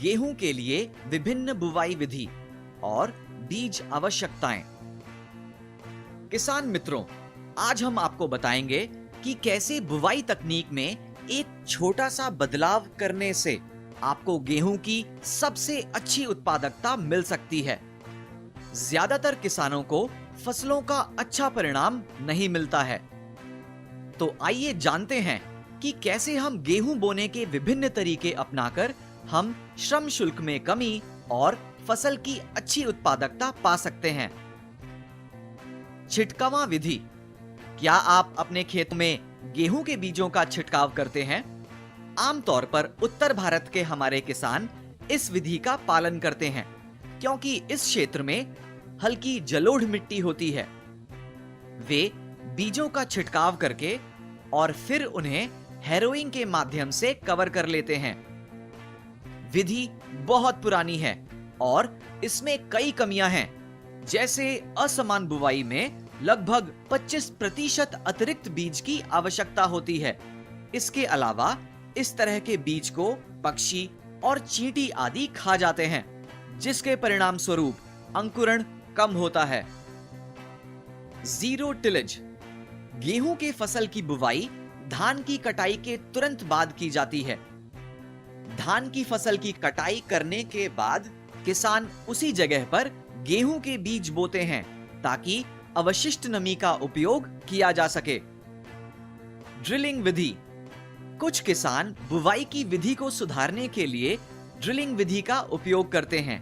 गेहूं के लिए विभिन्न बुवाई विधि और बीज आवश्यकताएं। किसान मित्रों, आज हम आपको बताएंगे कि कैसे बुवाई तकनीक में एक छोटा सा बदलाव करने से आपको गेहूं की सबसे अच्छी उत्पादकता मिल सकती है। ज्यादातर किसानों को फसलों का अच्छा परिणाम नहीं मिलता है। तो आइए जानते हैं कि कैसे हम गेहूं बोने के विभिन्न तरीके अपनाकर हम श्रम शुल्क में कमी और फसल की अच्छी उत्पादकता पा सकते हैं। छिटकावा विधि। क्या आप अपने खेत में गेहूं के बीजों का छिड़काव करते हैं? आमतौर पर उत्तर भारत के हमारे किसान इस विधि का पालन करते हैं, क्योंकि इस क्षेत्र में हल्की जलोढ़ मिट्टी होती है। वे बीजों का छिड़काव करके और फिर उन्हें हैरोइंग के माध्यम से कवर कर लेते हैं। विधि बहुत पुरानी है और इसमें कई कमियां हैं, जैसे असमान बुवाई में लगभग 25% अतिरिक्त बीज की आवश्यकता होती है। इसके अलावा इस तरह के बीज को पक्षी और चींटी आदि खा जाते हैं, जिसके परिणाम स्वरूप अंकुरण कम होता है। Zero tillage. गेहूं के फसल की बुवाई धान की कटाई के तुरंत बाद की जाती है। धान की फसल की कटाई करने के बाद किसान उसी जगह पर गेहूं के बीज बोते हैं, ताकि अवशिष्ट नमी का उपयोग किया जा सके। ड्रिलिंग विधि। कुछ किसान बुवाई की विधि को सुधारने के लिए ड्रिलिंग विधि का उपयोग करते हैं।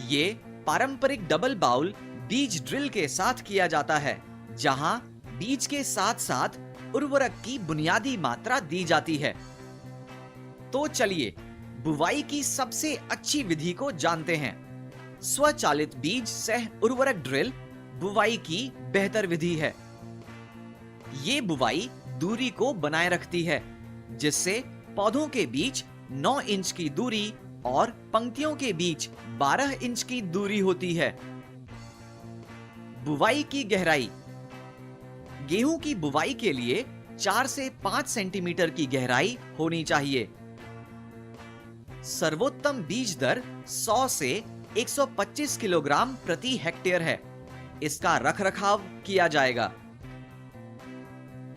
ये पारंपरिक डबल बाउल बीज ड्रिल के साथ किया जाता है, जहां बीज के साथ साथ उर्वरक की बुनियादी मात्रा दी जाती है। तो चलिए बुवाई की सबसे अच्छी विधि को जानते हैं। स्वचालित बीज सह उर्वरक ड्रिल बुवाई की बेहतर विधि है। ये बुवाई दूरी को बनाए रखती है, जिससे पौधों के बीच 9 इंच की दूरी और पंक्तियों के बीच 12 इंच की दूरी होती है। बुवाई की गहराई। गेहूं की बुवाई के लिए 4 से 5 सेंटीमीटर की गहराई होनी चाहिए। सर्वोत्तम बीज दर 100 से 125 किलोग्राम प्रति हेक्टेयर है। इसका रखरखाव किया जाएगा।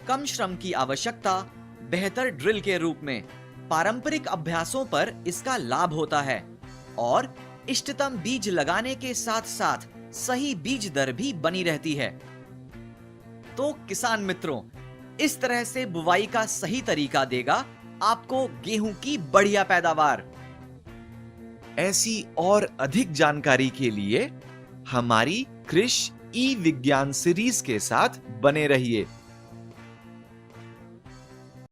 कम श्रम की आवश्यकता बेहतर ड्रिल के रूप में। पारंपरिक अभ्यासों पर इसका लाभ होता है और इष्टतम बीज लगाने के साथ साथ सही बीज दर भी बनी रहती है। तो किसान मित्रों, इस तरह से बुवाई का सही तरीका देगा आपको गेहूं की बढ़िया पैदावार। ऐसी और अधिक जानकारी के लिए हमारी कृषि ई विज्ञान सीरीज के साथ बने रहिए।